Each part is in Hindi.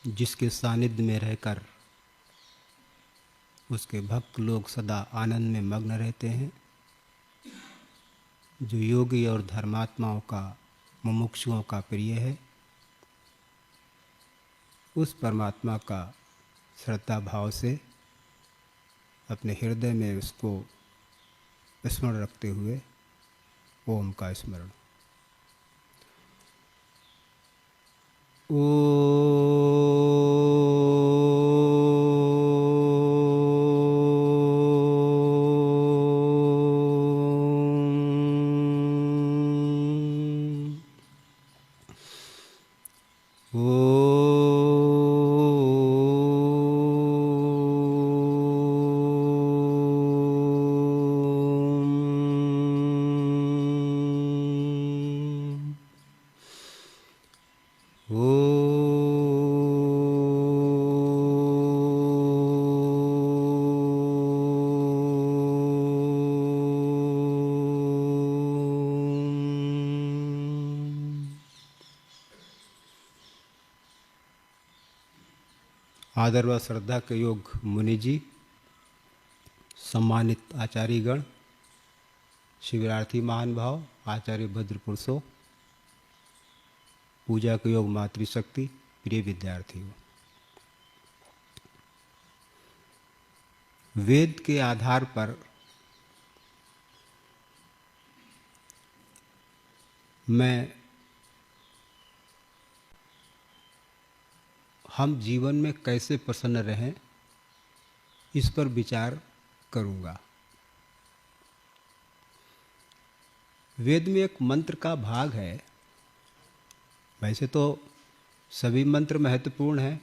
जिसके सानिध्य में रहकर उसके भक्त लोग सदा आनंद में मग्न रहते हैं, जो योगी और धर्मात्माओं का, मुमुक्षुओं का प्रिय है, उस परमात्मा का श्रद्धा भाव से अपने हृदय में उसको स्मरण रखते हुए ओम का स्मरण। आदर व श्रद्धा के योग मुनि जी, सम्मानित आचार्यगण, शिविरार्थी महान भाव, आचार्य भद्र पुरुषों, पूजा के योग मातृशक्ति, प्रिय विद्यार्थियों। वेद के आधार पर मैं हम जीवन में कैसे प्रसन्न रहें, इस पर विचार करूंगा। वेद में एक मंत्र का भाग है। वैसे तो सभी मंत्र महत्वपूर्ण हैं,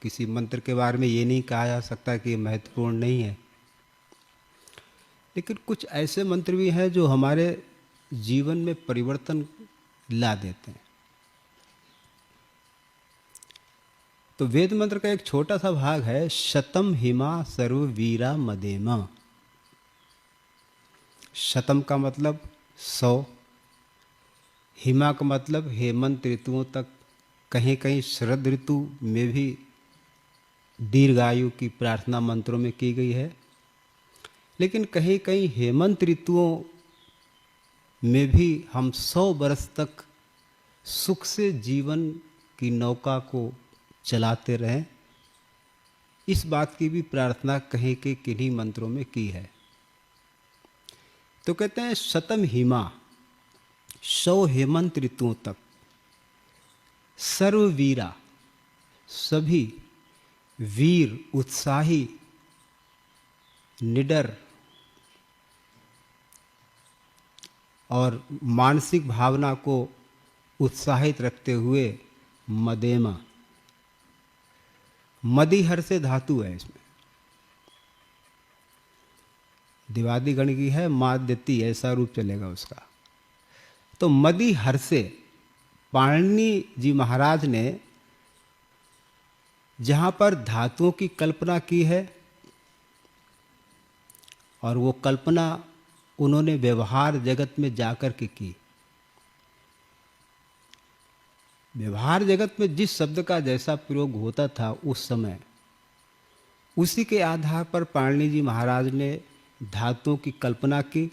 किसी मंत्र के बारे में ये नहीं कहा जा सकता कि ये महत्वपूर्ण नहीं है, लेकिन कुछ ऐसे मंत्र भी हैं जो हमारे जीवन में परिवर्तन ला देते हैं। तो वेद मंत्र का एक छोटा सा भाग है, शतम हिमा सर्व वीरा मदेम। शतम का मतलब 100, हिमा का मतलब हेमंत ऋतुओं तक, कहीं कहीं शरद ऋतु में भी दीर्घायु की प्रार्थना मंत्रों में की गई है, लेकिन कहीं कहीं हेमंत ऋतुओं में भी हम 100 वर्ष तक सुख से जीवन की नौका को चलाते रहें, इस बात की भी प्रार्थना कहीं के किन्हीं मंत्रों में की है। तो कहते हैं शतम हिमा, 100 हेमंत ऋतुओं तक, सर्ववीरा, सभी वीर, उत्साही, निडर और मानसिक भावना को उत्साहित रखते हुए मदेमा, मदिहर से धातु है इसमें, दिवादी गण की है, माद्यति ऐसा रूप चलेगा उसका। तो मदिहर से पाणिनि जी महाराज ने जहां पर धातुओं की कल्पना की है, और वो कल्पना उन्होंने व्यवहार जगत में जाकर के की। व्यवहार जगत में जिस शब्द का जैसा प्रयोग होता था उस समय, उसी के आधार पर पाणिनि जी महाराज ने धातुओं की कल्पना की,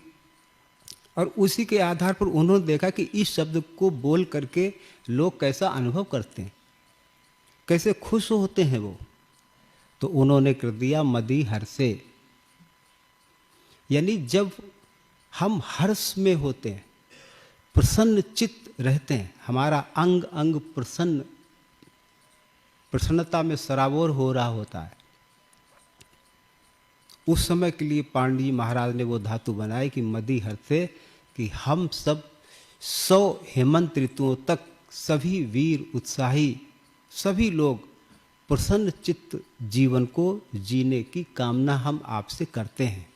और उसी के आधार पर उन्होंने देखा कि इस शब्द को बोल करके लोग कैसा अनुभव करते हैं, कैसे खुश होते हैं वो। तो उन्होंने कर दिया मदी हर्षे, यानी जब हम हर्ष में होते हैं, प्रसन्न चित्त रहते हैं, हमारा अंग अंग प्रसन्नता में सराबोर हो रहा होता है, उस समय के लिए पाणिनि महाराज ने वो धातु बनाई कि मदी हर्षे, कि हम सब 100 हेमंत ऋतुओं तक सभी वीर उत्साही, सभी लोग प्रसन्न चित्त जीवन को जीने की कामना हम आपसे करते हैं।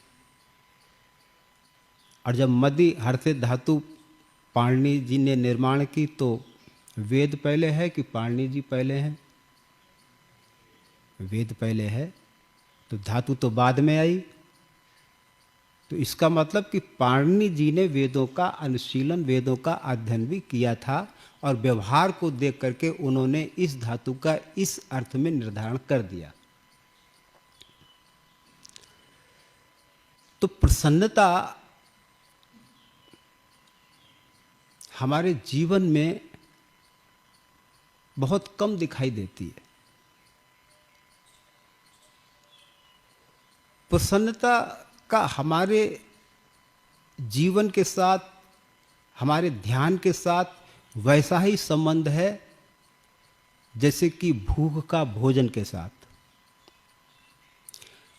और जब मदी हर्षे धातु पाणिनि जी ने निर्माण की, तो वेद पहले है कि पाणिनि जी पहले हैं? वेद पहले है, तो धातु तो बाद में आई। तो इसका मतलब कि पाणिनि जी ने वेदों का अनुशीलन, वेदों का अध्ययन भी किया था और व्यवहार को देख करके उन्होंने इस धातु का इस अर्थ में निर्धारण कर दिया। तो प्रसन्नता हमारे जीवन में बहुत कम दिखाई देती है। प्रसन्नता का हमारे जीवन के साथ, हमारे ध्यान के साथ वैसा ही संबंध है जैसे कि भूख का भोजन के साथ।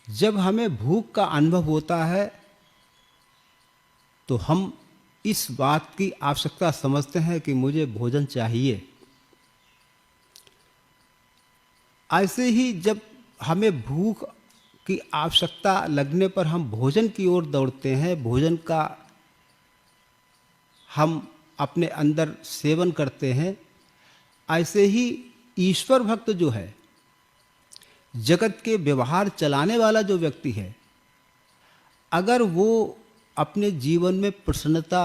जब हमें भूख का अनुभव होता है तो हम इस बात की आवश्यकता समझते हैं कि मुझे भोजन चाहिए। ऐसे ही जब हमें भूख की आवश्यकता लगने पर हम भोजन की ओर दौड़ते हैं, भोजन का हम अपने अंदर सेवन करते हैं। ऐसे ही ईश्वर भक्त जो है, जगत के व्यवहार चलाने वाला जो व्यक्ति है, अगर वो अपने जीवन में प्रसन्नता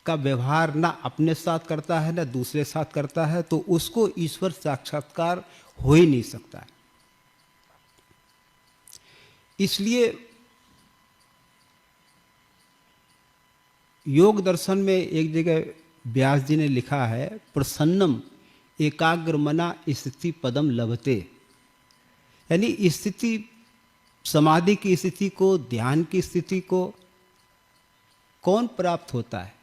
का व्यवहार ना अपने साथ करता है ना दूसरे साथ करता है, तो उसको ईश्वर साक्षात्कार हो ही नहीं सकता है। इसलिए योग दर्शन में एक जगह व्यास जी ने लिखा है, प्रसन्नम एकाग्रमना स्थिति पदम लभते। यानी स्थिति, समाधि की स्थिति को, ध्यान की स्थिति को कौन प्राप्त होता है,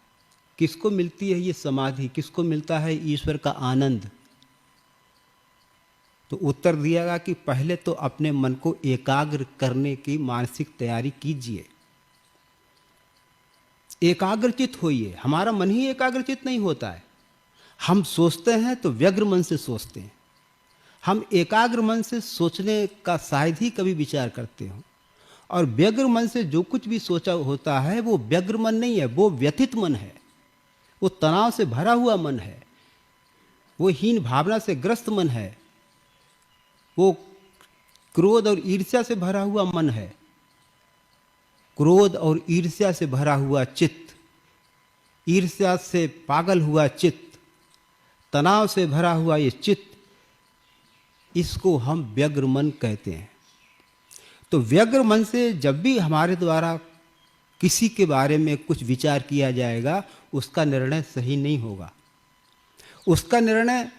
किसको मिलती है ये समाधि, किसको मिलता है ईश्वर का आनंद? तो उत्तर दिया कि पहले तो अपने मन को एकाग्र करने की मानसिक तैयारी कीजिए, एकाग्रचित होइए। हमारा मन ही एकाग्रचित नहीं होता है। हम सोचते हैं तो व्यग्र मन से सोचते हैं। हम एकाग्र मन से सोचने का शायद ही कभी विचार करते हो, और व्यग्र मन से जो कुछ भी सोचा होता है वो व्यग्र मन नहीं है, वो व्यथित मन है, वो तनाव से भरा हुआ मन है, वो हीन भावना से ग्रस्त मन है, वो क्रोध और ईर्ष्या से भरा हुआ मन है। क्रोध और ईर्ष्या से भरा हुआ चित्त, ईर्ष्या से पागल हुआ चित्त, तनाव से भरा हुआ ये चित्त, इसको हम व्यग्र मन कहते हैं। तो व्यग्र मन से जब भी हमारे द्वारा किसी के बारे में कुछ विचार किया जाएगा, उसका निर्णय सही नहीं होगा, उसका निर्णय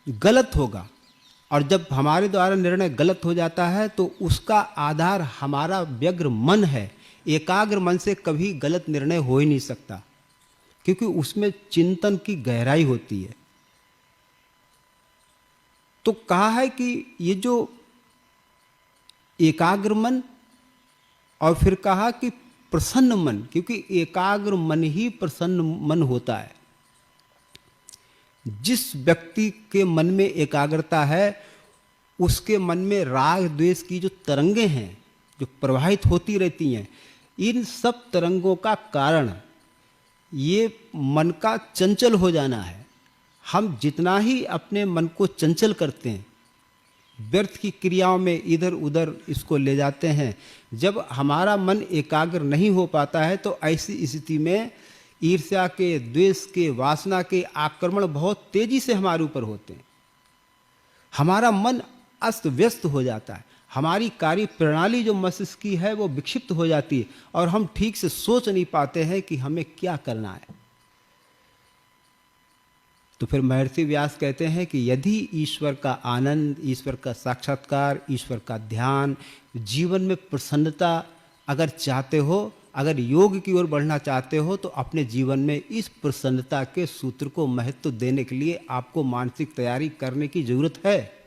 गलत होगा। और जब हमारे द्वारा निर्णय गलत हो जाता है तो उसका आधार हमारा व्यग्र मन है। एकाग्र मन से कभी गलत निर्णय हो ही नहीं सकता, क्योंकि उसमें चिंतन की गहराई होती है। तो कहा है कि ये जो एकाग्र मन, और फिर कहा कि प्रसन्न मन, क्योंकि एकाग्र मन ही प्रसन्न मन होता है। जिस व्यक्ति के मन में एकाग्रता है, उसके मन में राग द्वेष की जो तरंगें हैं जो प्रवाहित होती रहती हैं, इन सब तरंगों का कारण ये मन का चंचल हो जाना है। हम जितना ही अपने मन को चंचल करते हैं, व्यर्थ की क्रियाओं में इधर उधर इसको ले जाते हैं, जब हमारा मन एकाग्र नहीं हो पाता है तो ऐसी स्थिति में ईर्ष्या के, द्वेष के, वासना के आक्रमण बहुत तेजी से हमारे ऊपर होते हैं। हमारा मन अस्त व्यस्त हो जाता है, हमारी कार्य प्रणाली जो मस्तिष्क की है वो विक्षिप्त हो जाती है, और हम ठीक से सोच नहीं पाते हैं कि हमें क्या करना है। तो फिर महर्षि व्यास कहते हैं कि यदि ईश्वर का आनंद, ईश्वर का साक्षात्कार, ईश्वर का ध्यान, जीवन में प्रसन्नता अगर चाहते हो, अगर योग की ओर बढ़ना चाहते हो, तो अपने जीवन में इस प्रसन्नता के सूत्र को महत्व देने के लिए आपको मानसिक तैयारी करने की जरूरत है।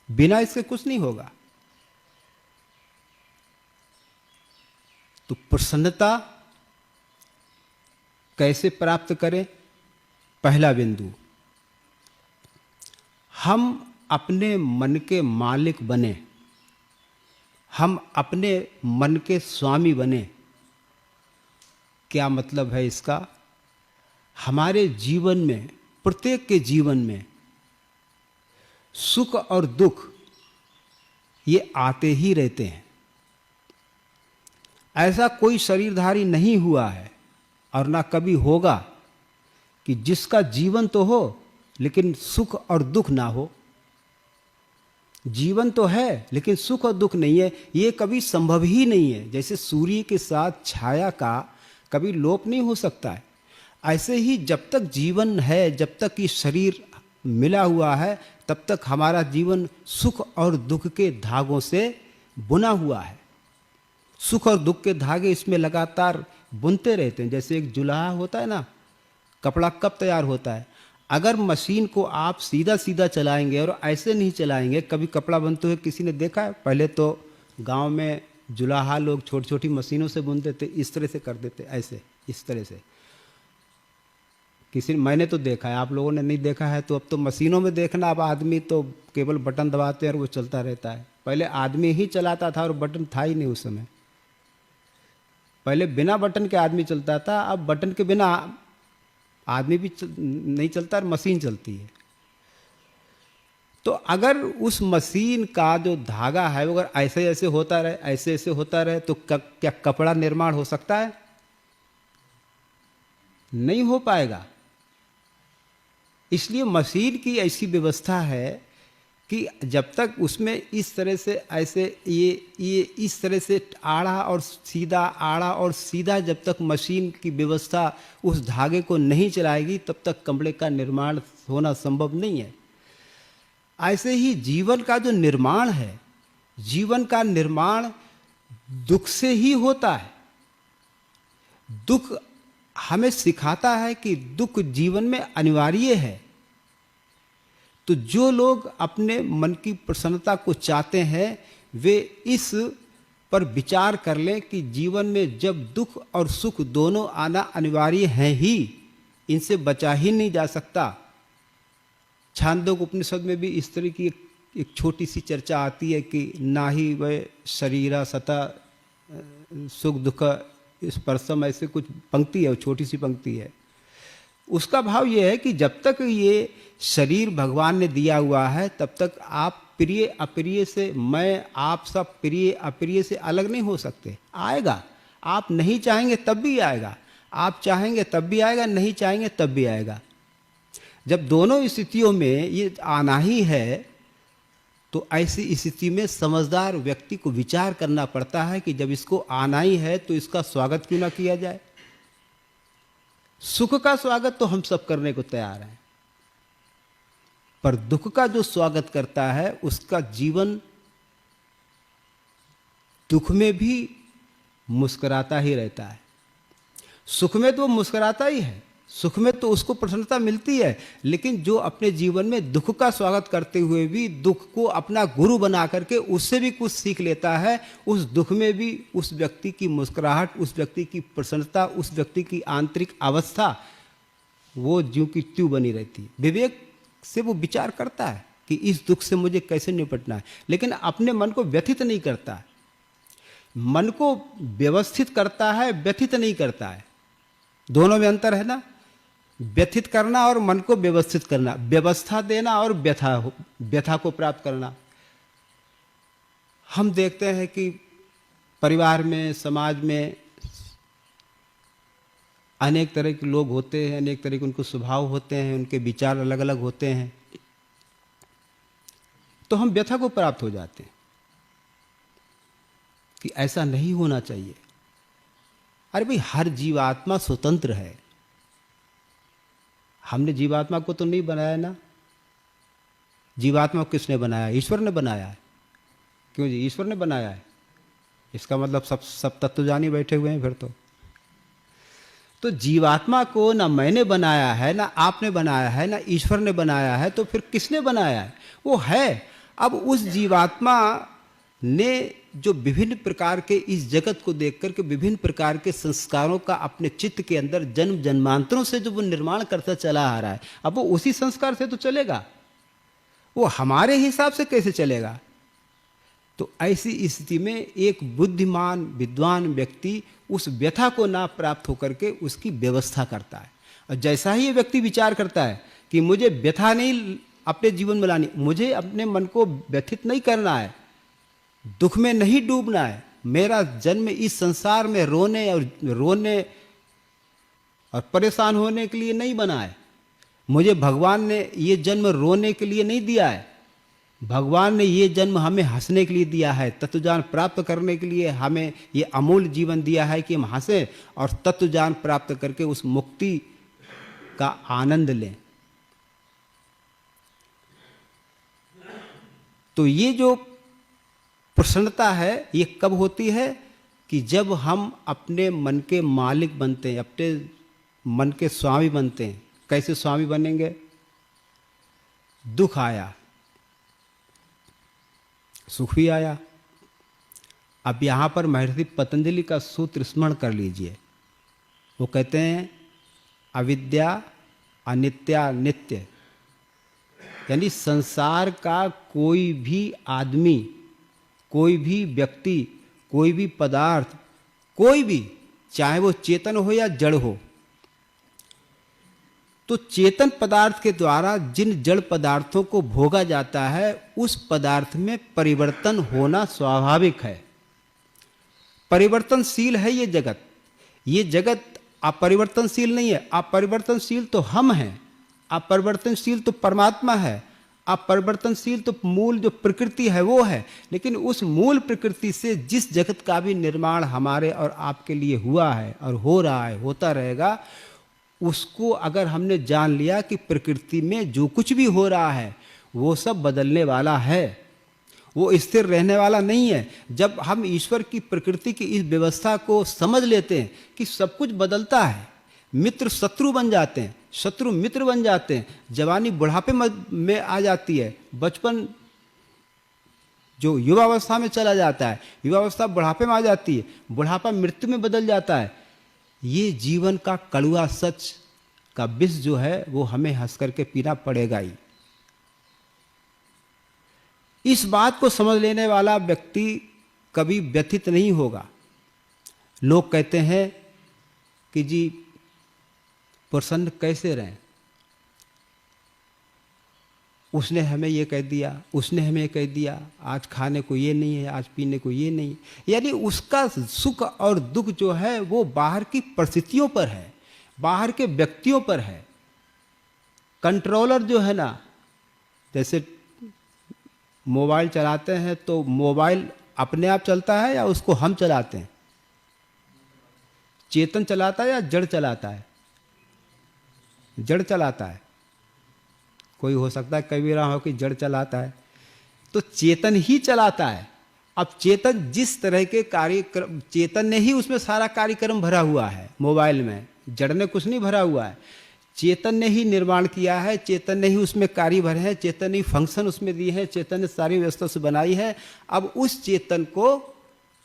बिना इसके कुछ नहीं होगा। तो प्रसन्नता कैसे प्राप्त करें? पहला बिंदु, हम अपने मन के मालिक बने, हम अपने मन के स्वामी बने। क्या मतलब है इसका? हमारे जीवन में, प्रत्येक के जीवन में सुख और दुख ये आते ही रहते हैं, ऐसा कोई शरीरधारी नहीं हुआ है और ना कभी होगा कि जिसका जीवन तो हो लेकिन सुख और दुख ना हो। जीवन तो है लेकिन सुख और दुख नहीं है, ये कभी संभव ही नहीं है। जैसे सूर्य के साथ छाया का कभी लोप नहीं हो सकता है, ऐसे ही जब तक जीवन है, जब तक ये शरीर मिला हुआ है, तब तक हमारा जीवन सुख और दुख के धागों से बुना हुआ है। सुख और दुख के धागे इसमें लगातार बुनते रहते हैं। जैसे एक जुलाहा होता है ना, कपड़ा कब तैयार होता है? अगर मशीन को आप सीधा सीधा चलाएंगे और ऐसे नहीं चलाएंगे, कभी कपड़ा बुनते हुए किसी ने देखा है? पहले तो गांव में जुलाहा लोग छोटी छोटी मशीनों से बुनते थे, इस तरह से कर देते, ऐसे इस तरह से। मैंने तो देखा है, आप लोगों ने नहीं देखा है तो अब तो मशीनों में देखना। अब आदमी तो केवल बटन दबाते हैं और वो चलता रहता है। पहले आदमी ही चलाता था और बटन था ही नहीं उस समय। पहले बिना बटन के आदमी चलता था, अब बटन के बिना आदमी भी नहीं चलता और मशीन चलती है। तो अगर उस मशीन का जो धागा है वो अगर ऐसे ऐसे होता रहे, ऐसे ऐसे होता रहे, तो क्या कपड़ा निर्माण हो सकता है? नहीं हो पाएगा। इसलिए मशीन की ऐसी व्यवस्था है कि जब तक उसमें इस तरह से ऐसे ये इस तरह से आड़ा और सीधा, आड़ा और सीधा, जब तक मशीन की व्यवस्था उस धागे को नहीं चलाएगी तब तक कपड़े का निर्माण होना संभव नहीं है। ऐसे ही जीवन का जो निर्माण है, जीवन का निर्माण दुख से ही होता है। दुख हमें सिखाता है कि दुख जीवन में अनिवार्य है। तो जो लोग अपने मन की प्रसन्नता को चाहते हैं वे इस पर विचार कर लें कि जीवन में जब दुख और सुख दोनों आना अनिवार्य है ही, इनसे बचा ही नहीं जा सकता। छांदोग्य उपनिषद में भी इस तरह की एक छोटी सी चर्चा आती है कि ना ही वह शरीरा सता सुख दुख स्पर्शम, ऐसे कुछ पंक्ति है, छोटी सी पंक्ति है। उसका भाव ये है कि जब तक ये शरीर भगवान ने दिया हुआ है तब तक आप प्रिय अप्रिय से, मैं आप सब प्रिय अप्रिय से अलग नहीं हो सकते। आएगा, आप नहीं चाहेंगे तब भी आएगा, आप चाहेंगे तब भी आएगा, नहीं चाहेंगे तब भी आएगा। जब दोनों स्थितियों में ये आना ही है तो ऐसी स्थिति में समझदार व्यक्ति को विचार करना पड़ता है कि जब इसको आना ही है तो इसका स्वागत क्यों ना किया जाए। सुख का स्वागत तो हम सब करने को तैयार हैं, पर दुख का जो स्वागत करता है उसका जीवन दुख में भी मुस्कुराता ही रहता है। सुख में तो मुस्कुराता ही है, सुख में तो उसको प्रसन्नता मिलती है, लेकिन जो अपने जीवन में दुख का स्वागत करते हुए भी दुख को अपना गुरु बना करके उससे भी कुछ सीख लेता है, उस दुख में भी उस व्यक्ति की मुस्कुराहट, उस व्यक्ति की प्रसन्नता, उस व्यक्ति की आंतरिक अवस्था वो ज्यों की त्यों बनी रहती है। विवेक से वो विचार करता है कि इस दुख से मुझे कैसे निपटना है, लेकिन अपने मन को व्यथित नहीं करता है। मन को व्यवस्थित करता है, व्यथित नहीं करता है। दोनों में अंतर है ना, व्यथित करना और मन को व्यवस्थित करना, व्यवस्था देना और व्यथा को प्राप्त करना। हम देखते हैं कि परिवार में, समाज में अनेक तरह के लोग होते हैं, अनेक तरह के उनको स्वभाव होते हैं, उनके विचार अलग अलग होते हैं, तो हम व्यथा को प्राप्त हो जाते हैं कि ऐसा नहीं होना चाहिए। अरे भाई, हर जीवात्मा स्वतंत्र है। हमने जीवात्मा को तो नहीं बनाया ना। जीवात्मा को किसने बनाया? ईश्वर ने बनाया है। क्यों जी? ईश्वर ने बनाया है। इसका मतलब सब तत्वज्ञानी बैठे हुए हैं फिर तो जीवात्मा को ना मैंने बनाया है, ना आपने बनाया है, ना ईश्वर ने बनाया है, तो फिर किसने बनाया है? वो है। अब उस जीवात्मा ने जो विभिन्न प्रकार के इस जगत को देख करके विभिन्न प्रकार के संस्कारों का अपने चित्त के अंदर जन्म जन्मांतरों से जो वो निर्माण करता चला आ रहा है, अब वो उसी संस्कार से तो चलेगा, वो हमारे हिसाब से कैसे चलेगा? तो ऐसी स्थिति में एक बुद्धिमान विद्वान व्यक्ति उस व्यथा को ना प्राप्त होकर के उसकी व्यवस्था करता है। और जैसा ही ये व्यक्ति विचार करता है कि मुझे व्यथा नहीं अपने जीवन में लानी, मुझे अपने मन को व्यथित नहीं करना है, दुख में नहीं डूबना है, मेरा जन्म इस संसार में रोने और परेशान होने के लिए नहीं बना है। मुझे भगवान ने ये जन्म रोने के लिए नहीं दिया है। भगवान ने ये जन्म हमें हंसने के लिए दिया है। तत्वज्ञान प्राप्त करने के लिए हमें ये अमूल्य जीवन दिया है कि हम हंसें और तत्वज्ञान प्राप्त करके उस मुक्ति का आनंद लें। तो ये जो प्रसन्नता है ये कब होती है कि जब हम अपने मन के मालिक बनते हैं, अपने मन के स्वामी बनते हैं। कैसे स्वामी बनेंगे? दुख आया, सुख भी आया। अब यहां पर महर्षि पतंजलि का सूत्र स्मरण कर लीजिए। वो कहते हैं अविद्या अनित्या नित्य, यानी संसार का कोई भी आदमी, कोई भी व्यक्ति, कोई भी पदार्थ, कोई भी, चाहे वो चेतन हो या जड़ हो, तो चेतन पदार्थ के द्वारा जिन जड़ पदार्थों को भोगा जाता है उस पदार्थ में परिवर्तन होना स्वाभाविक है। परिवर्तनशील है ये जगत। ये जगत अपरिवर्तनशील नहीं है। अपरिवर्तनशील तो हम हैं, अपरिवर्तनशील तो परमात्मा है, अपरिवर्तनशील तो मूल जो प्रकृति है वो है। लेकिन उस मूल प्रकृति से जिस जगत का भी निर्माण हमारे और आपके लिए हुआ है और हो रहा है, होता रहेगा, उसको अगर हमने जान लिया कि प्रकृति में जो कुछ भी हो रहा है वो सब बदलने वाला है, वो स्थिर रहने वाला नहीं है। जब हम ईश्वर की प्रकृति की इस व्यवस्था को समझ लेते हैं कि सब कुछ बदलता है, मित्र शत्रु बन जाते हैं, शत्रु मित्र बन जाते हैं, जवानी बुढ़ापे में आ जाती है, बचपन जो युवावस्था में चला जाता है, युवावस्था बुढ़ापे में आ जाती है, बुढ़ापा मृत्यु में बदल जाता है। ये जीवन का कड़वा सच का विष जो है वो हमें हंस करके पीना पड़ेगा ही। इस बात को समझ लेने वाला व्यक्ति कभी व्यथित नहीं होगा। लोग कहते हैं कि जी प्रसन्न कैसे रहें, उसने हमें ये कह दिया, उसने हमें कह दिया, आज खाने को ये नहीं है, आज पीने को ये नहीं है। यानी उसका सुख और दुख जो है वो बाहर की परिस्थितियों पर है, बाहर के व्यक्तियों पर है। कंट्रोलर जो है ना, जैसे मोबाइल चलाते हैं तो मोबाइल अपने आप चलता है या उसको हम चलाते हैं? चेतन चलाता है या जड़ चलाता है? जड़ चलाता है। कोई हो सकता है कभी रहा हो कि जड़ चलाता है, तो चेतन ही चलाता है। अब चेतन जिस तरह के कार्यक्रम, चेतन ने ही उसमें सारा कार्यक्रम भरा हुआ है मोबाइल में, जड़ ने कुछ नहीं भरा हुआ है। चेतन ने ही निर्माण किया है, चेतन ने ही उसमें कार्य भरे हैं, चेतन ने ही फंक्शन उसमें दिए हैं, चेतन ने सारी व्यवस्था से बनाई है। अब उस चेतन को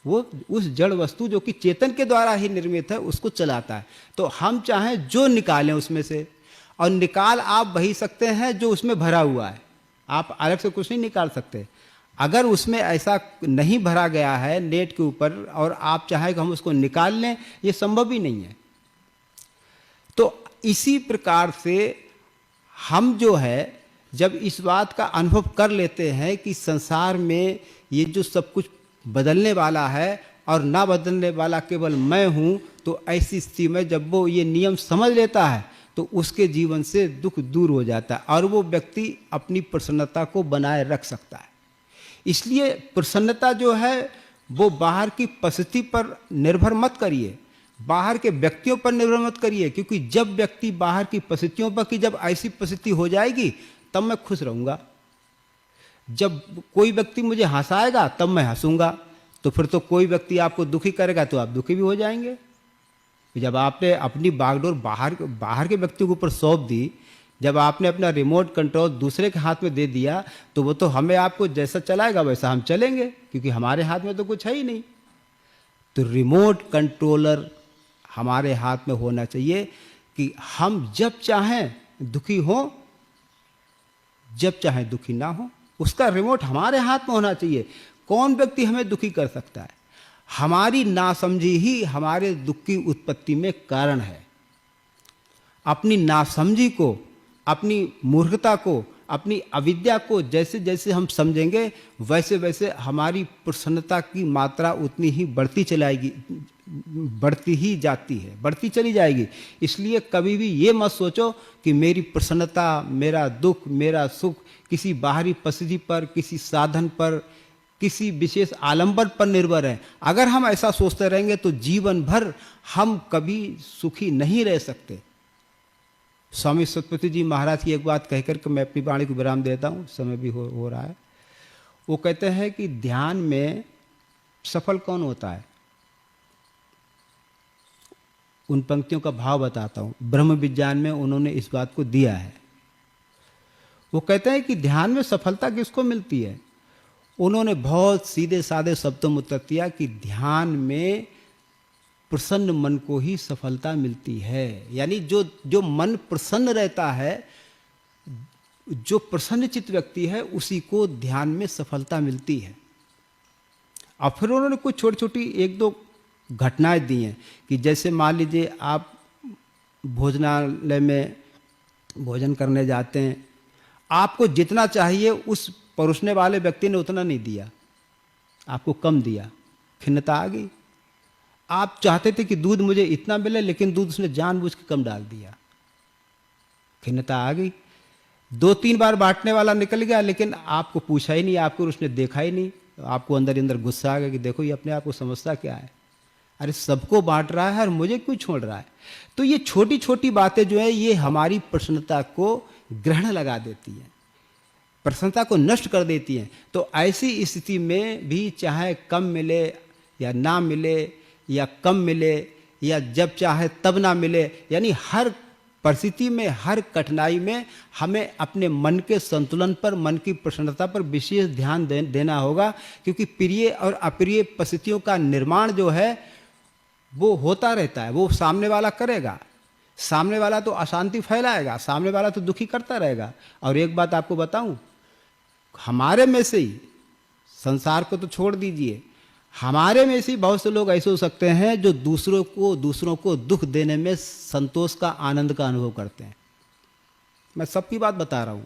वो उस जड़ वस्तु जो कि चेतन के द्वारा ही निर्मित है उसको चलाता है। तो हम चाहें जो निकालें उसमें से, और निकाल आप वही सकते हैं जो उसमें भरा हुआ है, आप अलग से कुछ नहीं निकाल सकते। अगर उसमें ऐसा नहीं भरा गया है नेट के ऊपर और आप चाहें कि हम उसको निकाल लें, ये संभव ही नहीं है। तो इसी प्रकार से हम जो है जब इस बात का अनुभव कर लेते हैं कि संसार में ये जो सब कुछ बदलने वाला है और ना बदलने वाला केवल मैं हूँ, तो ऐसी स्थिति में जब वो ये नियम समझ लेता है तो उसके जीवन से दुख दूर हो जाता है और वो व्यक्ति अपनी प्रसन्नता को बनाए रख सकता है। इसलिए प्रसन्नता जो है वो बाहर की परिस्थिति पर निर्भर मत करिए, बाहर के व्यक्तियों पर निर्भर मत करिए, क्योंकि जब व्यक्ति बाहर की परिस्थितियों पर कि जब ऐसी परिस्थिति हो जाएगी तब मैं खुश रहूँगा, जब कोई व्यक्ति मुझे हंसाएगा तब मैं हंसूंगा, तो फिर तो कोई व्यक्ति आपको दुखी करेगा तो आप दुखी भी हो जाएंगे। जब आपने अपनी बागडोर बाहर के व्यक्ति के ऊपर सौंप दी, जब आपने अपना रिमोट कंट्रोल दूसरे के हाथ में दे दिया, तो वो तो हमें आपको जैसा चलाएगा वैसा हम चलेंगे, क्योंकि हमारे हाथ में तो कुछ है ही नहीं। तो रिमोट कंट्रोलर हमारे हाथ में होना चाहिए कि हम जब चाहें दुखी हो, जब चाहें दुखी ना हो, उसका रिमोट हमारे हाथ में होना चाहिए। कौन व्यक्ति हमें दुखी कर सकता है? हमारी नासमझी ही हमारे दुख की उत्पत्ति में कारण है। अपनी नासमझी को, अपनी मूर्खता को अपनी अविद्या को जैसे जैसे हम समझेंगे वैसे वैसे हमारी प्रसन्नता की मात्रा उतनी ही बढ़ती चलाएगी, बढ़ती ही जाती है, बढ़ती चली जाएगी। इसलिए कभी भी ये मत सोचो कि मेरी प्रसन्नता, मेरा दुख, मेरा सुख किसी बाहरी परिस्थिति पर, किसी साधन पर, किसी विशेष आलंबन पर निर्भर है। अगर हम ऐसा सोचते रहेंगे तो जीवन भर हम कभी सुखी नहीं रह सकते। स्वामी सतपति जी महाराज की एक बात कहकर के मैं अपनी वाणी को विराम देता हूँ, समय भी हो रहा है। वो कहते हैं कि ध्यान में सफल कौन होता है? उन पंक्तियों का भाव बताता हूँ। ब्रह्म विज्ञान में उन्होंने इस बात को दिया है। वो कहते हैं कि ध्यान में सफलता किसको मिलती है? उन्होंने बहुत सीधे साधे शब्दों में उत्तर दिया कि ध्यान में प्रसन्न मन को ही सफलता मिलती है। यानी जो मन प्रसन्न रहता है, जो प्रसन्नचित्त व्यक्ति है, उसी को ध्यान में सफलता मिलती है। और फिर उन्होंने कुछ छोटी छोटी एक दो घटनाएं दी हैं कि जैसे मान लीजिए आप भोजनालय में भोजन करने जाते हैं, आपको जितना चाहिए उस परोसने वाले व्यक्ति ने उतना नहीं दिया, आपको कम दिया, खिन्नता आ गई। आप चाहते थे कि दूध मुझे इतना मिले, लेकिन दूध उसने जानबूझ के कम डाल दिया, खिन्नता आ गई। 2-3 बार बांटने वाला निकल गया, लेकिन आपको पूछा ही नहीं, आपको उसने देखा ही नहीं। आपको अंदर ही अंदर गुस्सा आ गया कि देखो ये अपने आप को समझता क्या है, अरे सबको बांट रहा है और मुझे क्यों छोड़ रहा है। तो ये छोटी छोटी बातें जो है ये हमारी प्रसन्नता को ग्रहण लगा देती हैं, प्रसन्नता को नष्ट कर देती हैं। तो ऐसी स्थिति में भी चाहे कम मिले या ना मिले, या कम मिले या जब चाहे तब ना मिले, यानी हर परिस्थिति में, हर कठिनाई में हमें अपने मन के संतुलन पर, मन की प्रसन्नता पर विशेष ध्यान देना होगा। क्योंकि प्रिय और अप्रिय परिस्थितियों का निर्माण जो है वो होता रहता है, वो सामने वाला करेगा। सामने वाला तो अशांति फैलाएगा, सामने वाला तो दुखी करता रहेगा। और एक बात आपको बताऊं, हमारे में से ही, संसार को तो छोड़ दीजिए, हमारे में से बहुत से लोग ऐसे हो सकते हैं जो दूसरों को दुख देने में संतोष का, आनंद का अनुभव करते हैं। मैं सबकी बात बता रहा हूं,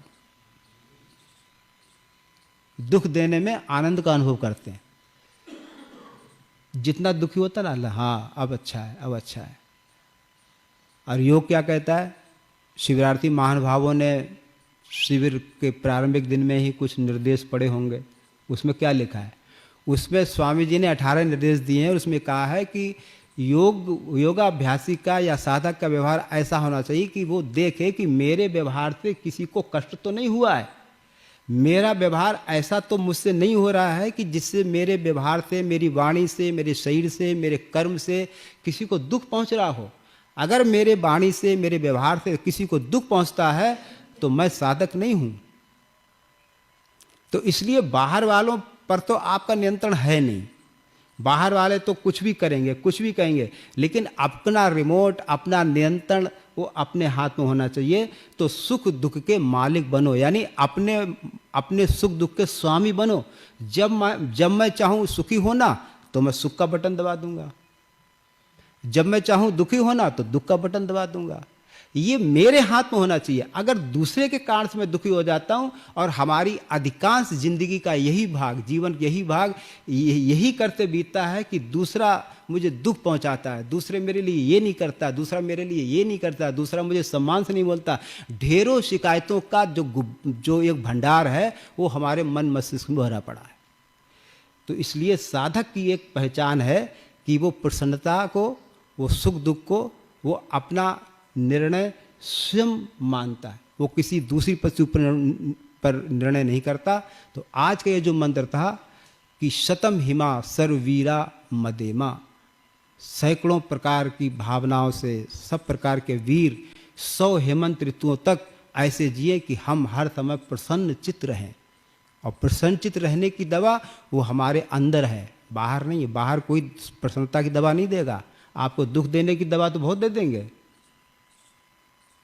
दुख देने में आनंद का अनुभव करते हैं। जितना दुखी होता ना, हाँ अब अच्छा है, अब अच्छा है। और योग क्या कहता है? शिविरार्थी महानुभावों ने शिविर के प्रारंभिक दिन में ही कुछ निर्देश पढ़े होंगे। उसमें क्या लिखा है? उसमें स्वामी जी ने 18 निर्देश दिए हैं और उसमें कहा है कि योगाभ्यासी का या साधक का व्यवहार ऐसा होना चाहिए कि वो देखे कि मेरे व्यवहार से किसी को कष्ट तो नहीं हुआ है, मेरा व्यवहार ऐसा तो मुझसे नहीं हो रहा है कि जिससे मेरे व्यवहार से, मेरी वाणी से, मेरे शरीर से, मेरे कर्म से किसी को दुख पहुंच रहा हो। अगर मेरे वाणी से, मेरे व्यवहार से किसी को दुख पहुंचता है तो मैं साधक नहीं हूं। तो इसलिए बाहर वालों पर तो आपका नियंत्रण है नहीं, बाहर वाले तो कुछ भी करेंगे, कुछ भी कहेंगे, लेकिन अपना रिमोट, अपना नियंत्रण वो अपने हाथ में होना चाहिए। तो सुख दुख के मालिक बनो, यानी अपने सुख दुख के स्वामी बनो। जब मैं चाहूं सुखी होना तो मैं सुख का बटन दबा दूंगा, जब मैं चाहूं दुखी होना तो दुख का बटन दबा दूंगा। ये मेरे हाथ में होना चाहिए। अगर दूसरे के कारण से मैं दुखी हो जाता हूं, और हमारी अधिकांश जिंदगी का यही भाग, जीवन यही भाग यही करते बीतता है कि दूसरा मुझे दुख पहुंचाता है, दूसरे मेरे लिए ये नहीं करता, दूसरा मेरे लिए ये नहीं करता, दूसरा मुझे सम्मान से नहीं बोलता। ढेरों शिकायतों का जो एक भंडार है वो हमारे मन मस्तिष्क में भरा पड़ा है। तो इसलिए साधक की एक पहचान है कि वो प्रसन्नता को, वो सुख दुख को वो अपना निर्णय स्वयं मानता है, वो किसी दूसरी परिस्थिति पर निर्णय नहीं करता। तो आज का ये जो मंत्र था कि शतम हिमा सर्ववीरा मदेमा, सैकड़ों प्रकार की भावनाओं से सब प्रकार के वीर 100 हेमंत ऋतुओं तक ऐसे जिए कि हम हर समय प्रसन्न चित्त रहें। और प्रसन्न चित्त रहने की दवा वो हमारे अंदर है, बाहर नहीं है। बाहर कोई प्रसन्नता की दवा नहीं देगा आपको। दुख देने की दवा तो बहुत दे देंगे,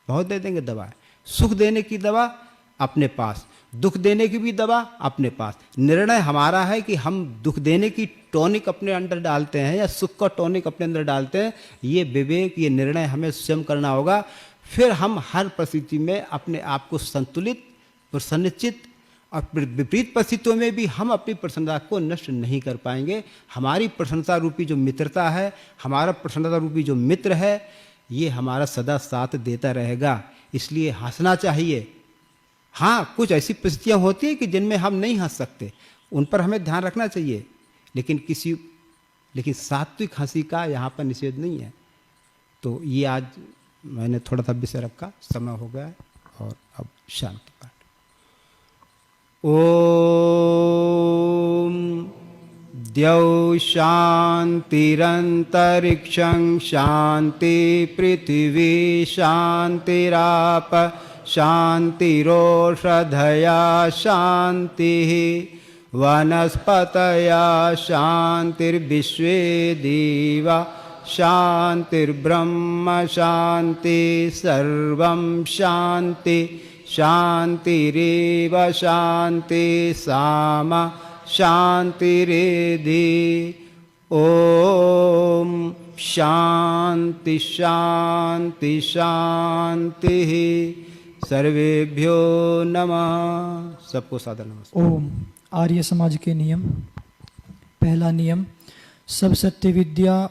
बहुत दे देंगे दवा। सुख देने की दवा अपने पास, दुख देने की भी दवा अपने पास। निर्णय हमारा है कि हम दुख देने की टॉनिक अपने अंदर डालते हैं या सुख का टॉनिक अपने अंदर डालते हैं। ये विवेक, ये निर्णय हमें स्वयं करना होगा। फिर हम हर परिस्थिति में अपने आप को संतुलित प्रसन्नचित्त और विपरीत परिस्थितियों में भी हम अपनी प्रसन्नता को नष्ट नहीं कर पाएंगे। हमारी प्रसन्नता रूपी जो मित्रता है, हमारा प्रसन्नता रूपी जो मित्र है, ये हमारा सदा साथ देता रहेगा। इसलिए हंसना चाहिए। हाँ, कुछ ऐसी परिस्थितियाँ होती हैं कि जिनमें हम नहीं हंस सकते, उन पर हमें ध्यान रखना चाहिए, लेकिन सात्विक हंसी का यहाँ पर निषेध नहीं है। तो ये आज मैंने थोड़ा सा विषय रखा, समय हो गया है और अब शांति पाठ। ओम द्यौ शांतिरंतरिक्षं शांति पृथिवी शांतिराप शांतिरोषधया शांतिः वनस्पतया शांतिर्विश्वे देवा शांतिर्ब्रह्म शांति सर्वं शांति शांतिरेव शांति सामा शांतिरेधि। ओम शांति शांति शांति। सर्वेभ्यो नमः। सबको सादर नमस्कार। ओम। आर्य समाज के नियम। पहला नियम, सब सत्य विद्या